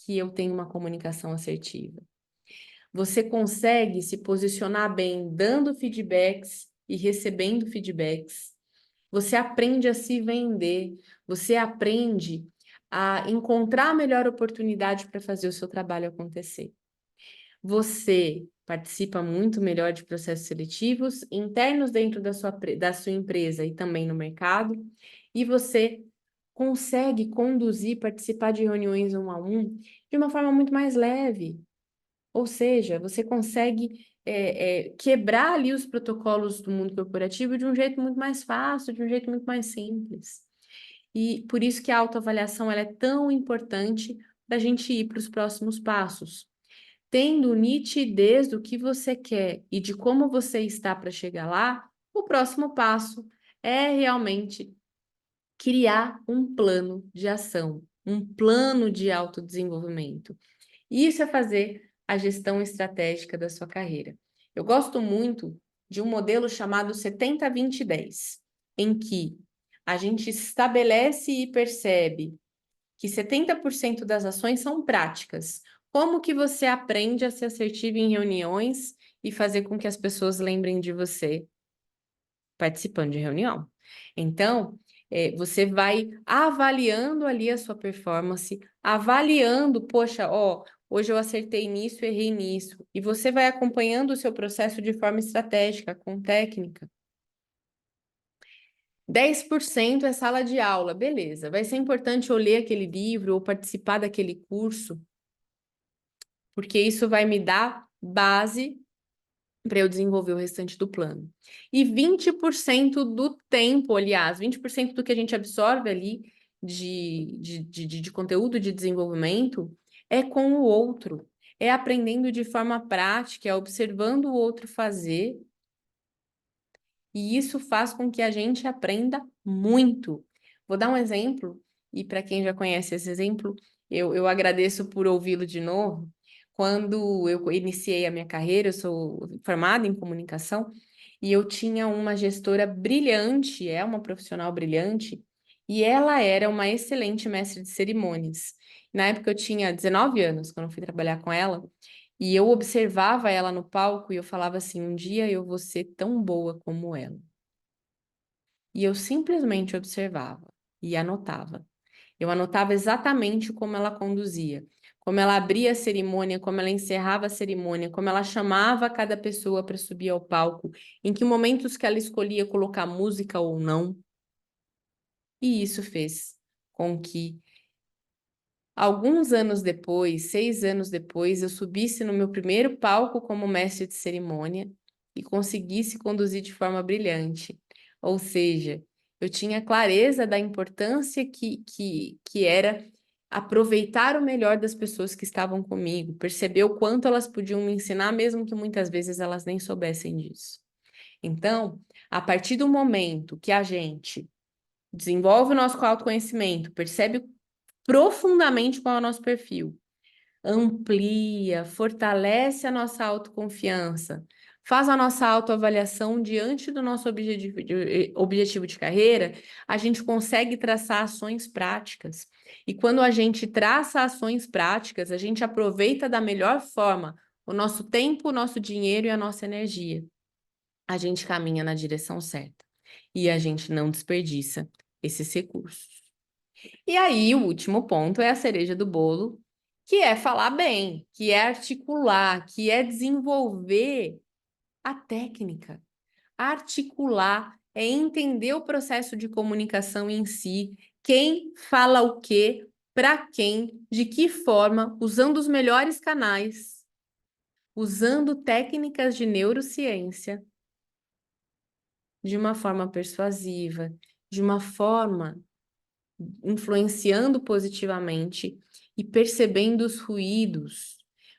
que eu tenha uma comunicação assertiva. Você consegue se posicionar bem dando feedbacks e recebendo feedbacks. Você aprende a se vender, você aprende a encontrar a melhor oportunidade para fazer o seu trabalho acontecer. Você participa muito melhor de processos seletivos internos dentro da sua empresa e também no mercado, e você consegue conduzir, participar de reuniões um a um de uma forma muito mais leve. Ou seja, você consegue quebrar ali os protocolos do mundo corporativo de um jeito muito mais fácil, de um jeito muito mais simples. E por isso que a autoavaliação ela é tão importante para a gente ir para os próximos passos. Tendo nitidez do que você quer e de como você está para chegar lá, o próximo passo é realmente criar um plano de ação, um plano de autodesenvolvimento. Isso é fazer a gestão estratégica da sua carreira. Eu gosto muito de um modelo chamado 70-20-10, em que a gente estabelece e percebe que 70% das ações são práticas. Como que você aprende a ser assertivo em reuniões e fazer com que as pessoas lembrem de você participando de reunião? Então, você vai avaliando ali a sua performance, avaliando, poxa, ó, hoje eu acertei nisso, errei nisso, e você vai acompanhando o seu processo de forma estratégica, com técnica. 10% é sala de aula, beleza. Vai ser importante eu ler aquele livro ou participar daquele curso, porque isso vai me dar base para eu desenvolver o restante do plano. E 20% do tempo, aliás, 20% do que a gente absorve ali de conteúdo de desenvolvimento é com o outro, é aprendendo de forma prática, é observando o outro fazer, e isso faz com que a gente aprenda muito. Vou dar um exemplo, e para quem já conhece esse exemplo, eu agradeço por ouvi-lo de novo. Quando eu iniciei a minha carreira, eu sou formada em comunicação, e eu tinha uma gestora brilhante, é uma profissional brilhante, e ela era uma excelente mestre de cerimônias. Na época eu tinha 19 anos, quando eu fui trabalhar com ela, e eu observava ela no palco e eu falava assim: um dia eu vou ser tão boa como ela. E eu simplesmente observava e anotava. Eu anotava exatamente como ela conduzia, como ela abria a cerimônia, como ela encerrava a cerimônia, como ela chamava cada pessoa para subir ao palco, em que momentos que ela escolhia colocar música ou não. E isso fez com que alguns anos depois, 6 anos depois, eu subisse no meu primeiro palco como mestre de cerimônia e conseguisse conduzir de forma brilhante. Ou seja, eu tinha clareza da importância que era aproveitar o melhor das pessoas que estavam comigo, perceber o quanto elas podiam me ensinar, mesmo que muitas vezes elas nem soubessem disso. Então, a partir do momento que a gente desenvolve o nosso autoconhecimento, percebe profundamente qual é o nosso perfil, amplia, fortalece a nossa autoconfiança, faz a nossa autoavaliação diante do nosso objetivo de carreira, a gente consegue traçar ações práticas. E quando a gente traça ações práticas, a gente aproveita da melhor forma o nosso tempo, o nosso dinheiro e a nossa energia. A gente caminha na direção certa. E a gente não desperdiça esses recursos. E aí, o último ponto é a cereja do bolo, que é falar bem, que é articular, que é desenvolver a técnica. Articular é entender o processo de comunicação em si, quem fala o quê, para quem, de que forma, usando os melhores canais, usando técnicas de neurociência, de uma forma persuasiva, de uma forma influenciando positivamente e percebendo os ruídos.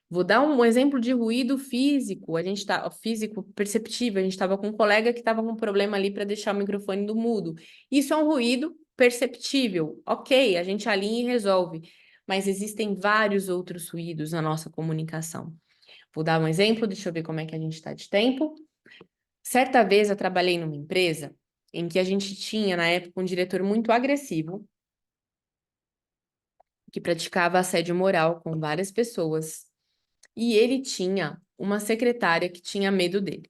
Vou dar um exemplo de ruído físico. A gente tá físico perceptível. A gente estava com um colega que estava com um problema ali para deixar o microfone do mudo. Isso é um ruído perceptível. Ok, a gente alinha e resolve. Mas existem vários outros ruídos na nossa comunicação. Vou dar um exemplo, deixa eu ver como é que a gente está de tempo. Certa vez eu trabalhei numa empresa em que a gente tinha, na época, um diretor muito agressivo, que praticava assédio moral com várias pessoas, e ele tinha uma secretária que tinha medo dele.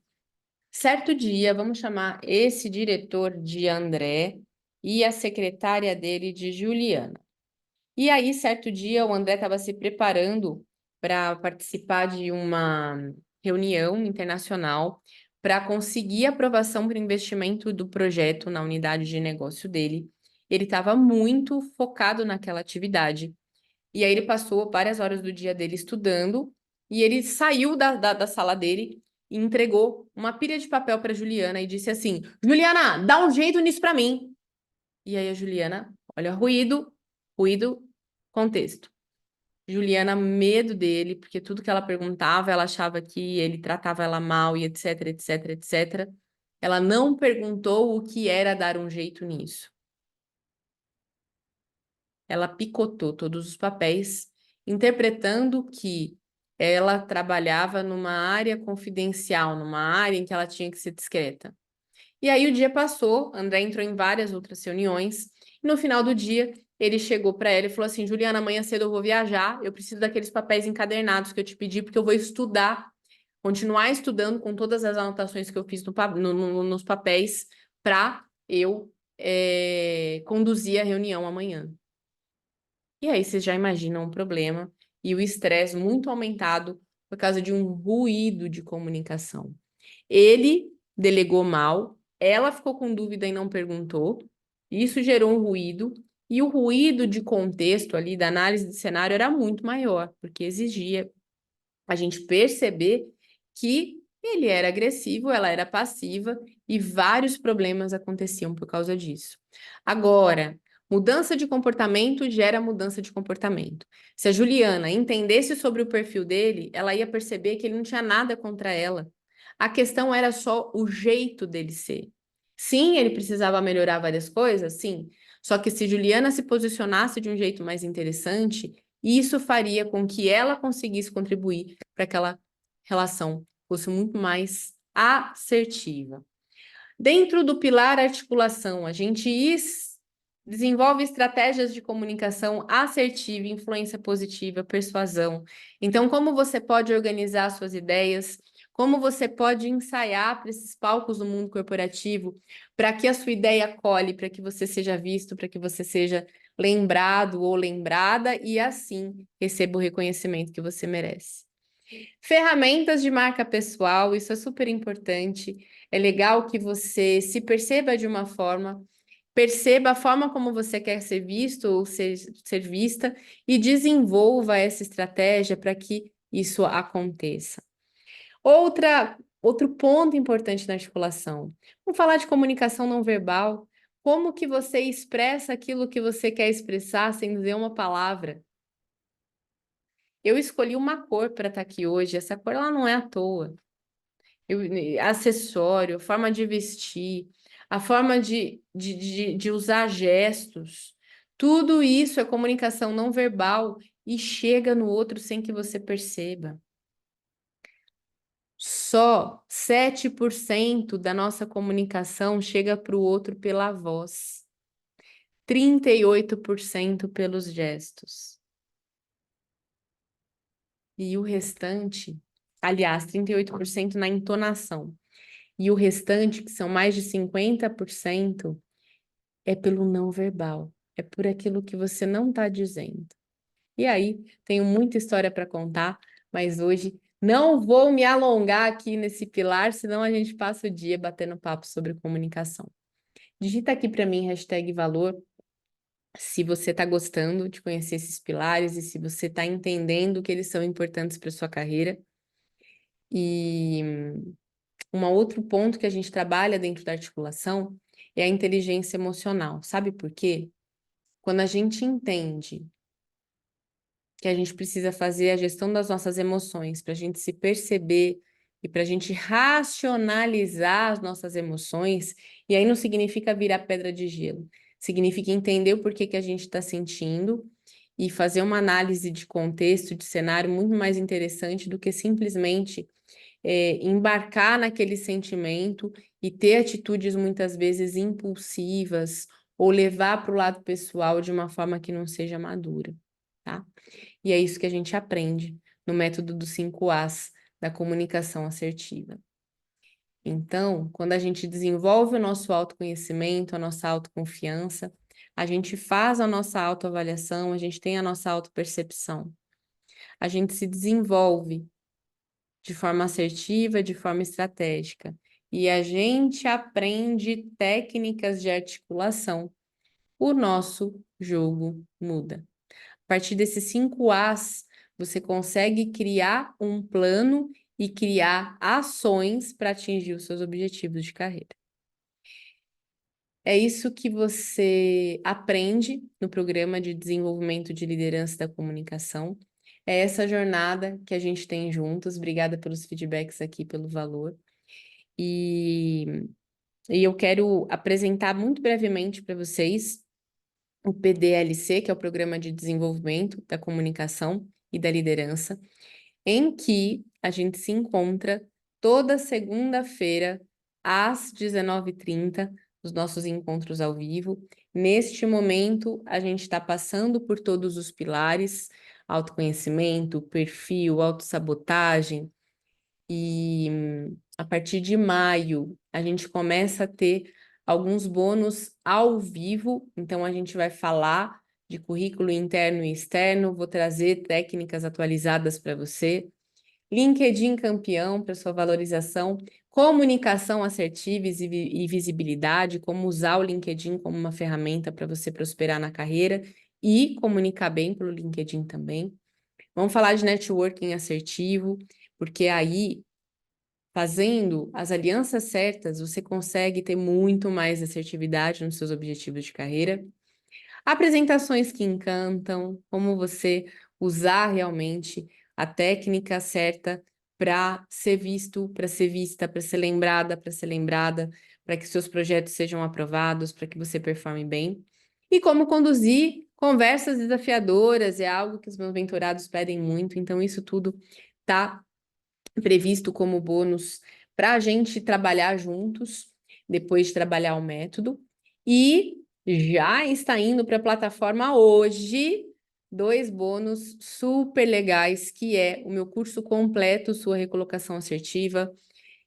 Certo dia, vamos chamar esse diretor de André e a secretária dele de Juliana. E aí, certo dia, o André estava se preparando para participar de uma reunião internacional para conseguir aprovação para o investimento do projeto na unidade de negócio dele. Ele estava muito focado naquela atividade. E aí ele passou várias horas do dia dele estudando, e ele saiu da sala dele e entregou uma pilha de papel para Juliana e disse assim: Juliana, dá um jeito nisso para mim. E aí a Juliana, olha, ruído, ruído, contexto. Juliana, medo dele, porque tudo que ela perguntava, ela achava que ele tratava ela mal e etc, etc, etc. Ela não perguntou o que era dar um jeito nisso. Ela picotou todos os papéis, interpretando que ela trabalhava numa área confidencial, numa área em que ela tinha que ser discreta. E aí o dia passou, André entrou em várias outras reuniões, e no final do dia ele chegou para ela e falou assim: Juliana, amanhã cedo eu vou viajar, eu preciso daqueles papéis encadernados que eu te pedi, porque eu vou estudar, continuar estudando com todas as anotações que eu fiz nos papéis, para eu conduzir a reunião amanhã. E aí vocês já imaginam o problema e o estresse muito aumentado por causa de um ruído de comunicação. Ele delegou mal, ela ficou com dúvida e não perguntou, isso gerou um ruído, e o ruído de contexto ali, da análise de cenário, era muito maior, porque exigia a gente perceber que ele era agressivo, ela era passiva, e vários problemas aconteciam por causa disso. Agora, mudança de comportamento gera mudança de comportamento. Se a Juliana entendesse sobre o perfil dele, ela ia perceber que ele não tinha nada contra ela. A questão era só o jeito dele ser. Sim, ele precisava melhorar várias coisas, sim. Só que se Juliana se posicionasse de um jeito mais interessante, isso faria com que ela conseguisse contribuir para que aquela relação fosse muito mais assertiva. Dentro do pilar articulação, a gente desenvolve estratégias de comunicação assertiva, influência positiva, persuasão. Então, como você pode organizar suas ideias, como você pode ensaiar para esses palcos do mundo corporativo, para que a sua ideia cole, para que você seja visto, para que você seja lembrado ou lembrada e assim receba o reconhecimento que você merece. Ferramentas de marca pessoal, isso é super importante. É legal que você se perceba de uma forma, perceba a forma como você quer ser visto ou ser vista e desenvolva essa estratégia para que isso aconteça. Outro ponto importante na articulação. Vamos falar de comunicação não verbal. Como que você expressa aquilo que você quer expressar sem dizer uma palavra? Eu escolhi uma cor para estar aqui hoje. Essa cor ela não é à toa. Acessório, forma de vestir, a forma de usar gestos. Tudo isso é comunicação não verbal e chega no outro sem que você perceba. Só 7% da nossa comunicação chega para o outro pela voz, 38% pelos gestos. E o restante, aliás, 38% na entonação. E o restante, que são mais de 50%, é pelo não verbal, é por aquilo que você não está dizendo. E aí, tenho muita história para contar, mas hoje não vou me alongar aqui nesse pilar, senão a gente passa o dia batendo papo sobre comunicação. Digita aqui para mim #valor se você está gostando de conhecer esses pilares e se você está entendendo que eles são importantes para sua carreira. E um outro ponto que a gente trabalha dentro da articulação é a inteligência emocional. Sabe por quê? Quando a gente entende que a gente precisa fazer a gestão das nossas emoções, para a gente se perceber e para a gente racionalizar as nossas emoções, e aí não significa virar pedra de gelo, significa entender o porquê que a gente está sentindo e fazer uma análise de contexto, de cenário muito mais interessante do que simplesmente embarcar naquele sentimento e ter atitudes muitas vezes impulsivas ou levar para o lado pessoal de uma forma que não seja madura, tá? E é isso que a gente aprende no método dos 5 As da comunicação assertiva. Então, quando a gente desenvolve o nosso autoconhecimento, a nossa autoconfiança, a gente faz a nossa autoavaliação, a gente tem a nossa autopercepção. A gente se desenvolve de forma assertiva, de forma estratégica. E a gente aprende técnicas de articulação. O nosso jogo muda. A partir desses 5 As, você consegue criar um plano e criar ações para atingir os seus objetivos de carreira. É isso que você aprende no programa de desenvolvimento de liderança da comunicação. É essa jornada que a gente tem juntos. Obrigada pelos feedbacks aqui, pelo valor. E eu quero apresentar muito brevemente para vocês o PDLC, que é o Programa de Desenvolvimento da Comunicação e da Liderança, em que a gente se encontra toda segunda-feira, às 19h30, os nossos encontros ao vivo. Neste momento, a gente está passando por todos os pilares: autoconhecimento, perfil, autossabotagem, e a partir de maio, a gente começa a ter alguns bônus ao vivo, então a gente vai falar de currículo interno e externo, vou trazer técnicas atualizadas para você. LinkedIn campeão para sua valorização, comunicação assertiva e visibilidade, como usar o LinkedIn como uma ferramenta para você prosperar na carreira e comunicar bem pelo LinkedIn também. Vamos falar de networking assertivo, porque aí, fazendo as alianças certas, você consegue ter muito mais assertividade nos seus objetivos de carreira. Apresentações que encantam, como você usar realmente a técnica certa para ser visto, para ser vista, para ser lembrada, para que seus projetos sejam aprovados, para que você performe bem. E como conduzir conversas desafiadoras, é algo que os meus mentorados pedem muito, então isso tudo está previsto como bônus para a gente trabalhar juntos, depois de trabalhar o método. E já está indo para a plataforma hoje 2 bônus super legais, que é o meu curso completo, Sua Recolocação Assertiva.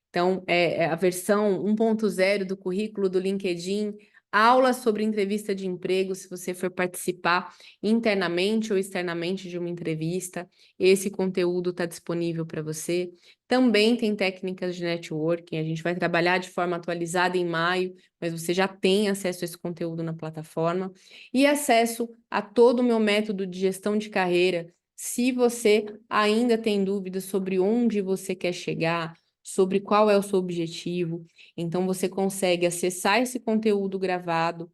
Então, é a versão 1.0 do currículo do LinkedIn, aula sobre entrevista de emprego, se você for participar internamente ou externamente de uma entrevista, esse conteúdo está disponível para você. Também tem técnicas de networking, a gente vai trabalhar de forma atualizada em maio, mas você já tem acesso a esse conteúdo na plataforma, e acesso a todo o meu método de gestão de carreira, se você ainda tem dúvidas sobre onde você quer chegar, sobre qual é o seu objetivo. Então, você consegue acessar esse conteúdo gravado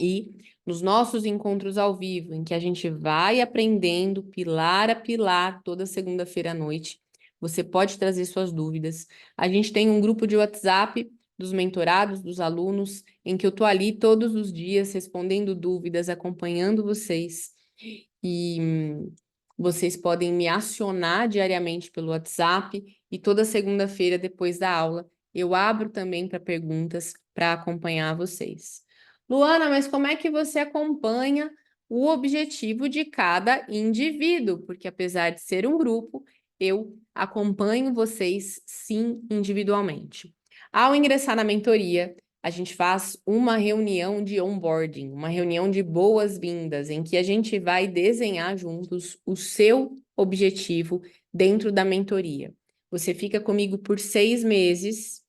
e nos nossos encontros ao vivo, em que a gente vai aprendendo pilar a pilar toda segunda-feira à noite. Você pode trazer suas dúvidas. A gente tem um grupo de WhatsApp dos mentorados, dos alunos, em que eu estou ali todos os dias respondendo dúvidas, acompanhando vocês. E vocês podem me acionar diariamente pelo WhatsApp e toda segunda-feira, depois da aula, eu abro também para perguntas para acompanhar vocês. Luana, mas como é que você acompanha o objetivo de cada indivíduo? Porque apesar de ser um grupo, eu acompanho vocês sim individualmente. Ao ingressar na mentoria, a gente faz uma reunião de onboarding, uma reunião de boas-vindas, em que a gente vai desenhar juntos o seu objetivo dentro da mentoria. Você fica comigo por 6 meses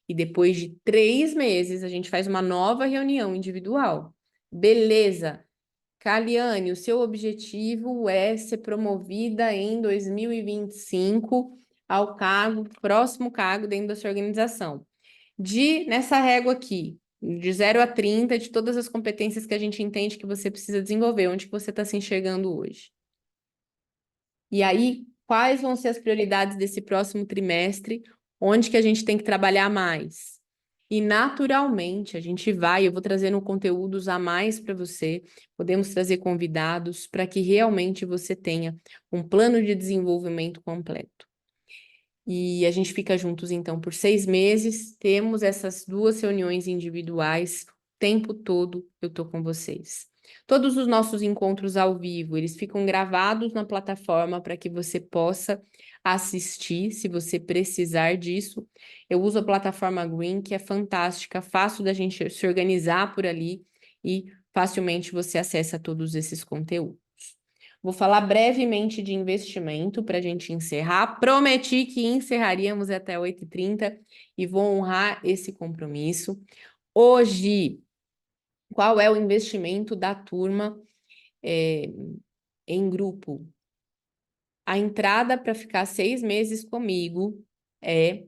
e depois de 3 meses a gente faz uma nova reunião individual. Beleza. Caliane, o seu objetivo é ser promovida em 2025 ao cargo, próximo cargo dentro da sua organização. Nessa régua aqui, de 0 a 30, de todas as competências que a gente entende que você precisa desenvolver, onde que você está se enxergando hoje? E aí, quais vão ser as prioridades desse próximo trimestre? Onde que a gente tem que trabalhar mais? E naturalmente, a gente vai, eu vou trazendo conteúdos a mais para você, podemos trazer convidados para que realmente você tenha um plano de desenvolvimento completo. E a gente fica juntos, então, por 6 meses, temos essas 2 reuniões individuais, o tempo todo eu estou com vocês. Todos os nossos encontros ao vivo, eles ficam gravados na plataforma para que você possa assistir, se você precisar disso. Eu uso a plataforma Green, que é fantástica, fácil da gente se organizar por ali e facilmente você acessa todos esses conteúdos. Vou falar brevemente de investimento para a gente encerrar. Prometi que encerraríamos até 8h30 e vou honrar esse compromisso. Hoje, qual é o investimento da turma em grupo? A entrada para ficar 6 meses comigo é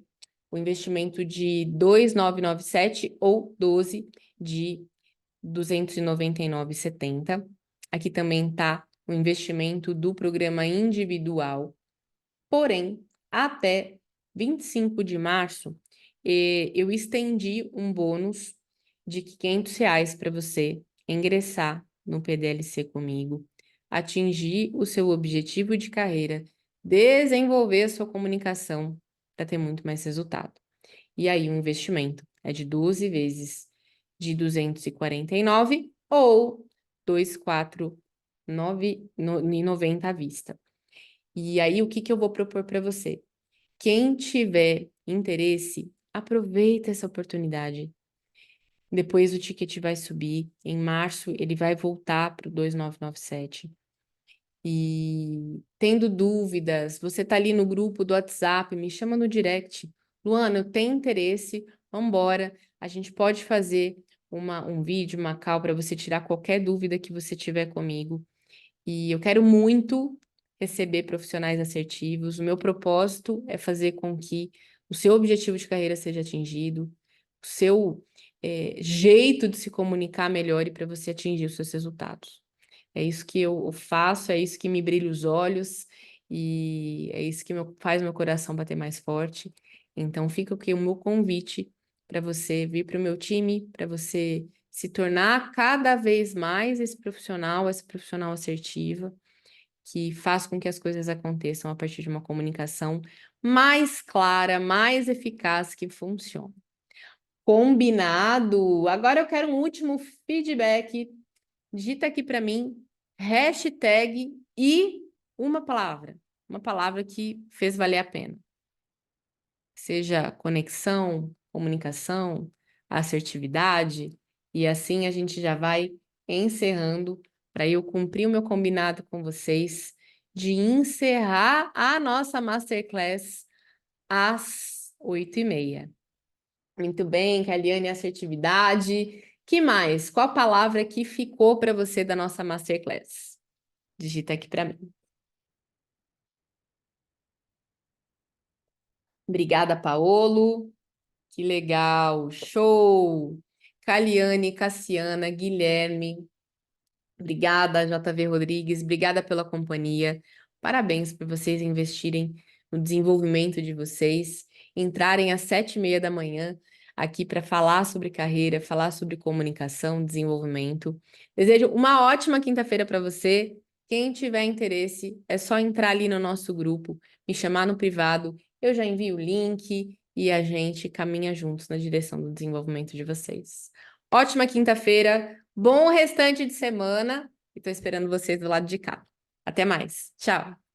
o investimento de 2.997 ou 12 de 299,70. Aqui também está o investimento do programa individual. Porém, até 25 de março, eu estendi um bônus de R$ 500 para você ingressar no PDLC comigo, atingir o seu objetivo de carreira, desenvolver a sua comunicação para ter muito mais resultado. E aí o investimento é de 12 vezes de 249 ou 249,90 à vista. E aí, o que que eu vou propor para você? Quem tiver interesse, aproveita essa oportunidade. Depois o ticket vai subir. Em março, ele vai voltar para o 2.997. E tendo dúvidas, você está ali no grupo do WhatsApp, me chama no direct. Luana, eu tenho interesse, vamos embora. A gente pode fazer um vídeo, uma call para você tirar qualquer dúvida que você tiver comigo. E eu quero muito receber profissionais assertivos. O meu propósito é fazer com que o seu objetivo de carreira seja atingido, o seu jeito de se comunicar melhore para você atingir os seus resultados. É isso que eu faço, é isso que me brilha os olhos e é isso que faz meu coração bater mais forte. Então, fica aqui o meu convite para você vir para o meu time, para você se tornar cada vez mais esse profissional, essa profissional assertiva, que faz com que as coisas aconteçam a partir de uma comunicação mais clara, mais eficaz, que funcione. Combinado? Agora eu quero um último feedback. Digita aqui para mim, hashtag e uma palavra que fez valer a pena. Seja conexão, comunicação, assertividade, e assim a gente já vai encerrando para eu cumprir o meu combinado com vocês de encerrar a nossa Masterclass às 8h30. Muito bem, Kaliane, assertividade. Que mais? Qual palavra que ficou para você da nossa Masterclass? Digita aqui para mim. Obrigada, Paolo. Que legal, show! Caliane, Cassiana, Guilherme, obrigada, JV Rodrigues, obrigada pela companhia. Parabéns por vocês investirem no desenvolvimento de vocês, entrarem às 7h30 da manhã aqui para falar sobre carreira, falar sobre comunicação, desenvolvimento. Desejo uma ótima quinta-feira para você. Quem tiver interesse, é só entrar ali no nosso grupo, me chamar no privado, eu já envio o link e a gente caminha juntos na direção do desenvolvimento de vocês. Ótima quinta-feira, bom restante de semana e estou esperando vocês do lado de cá. Até mais. Tchau.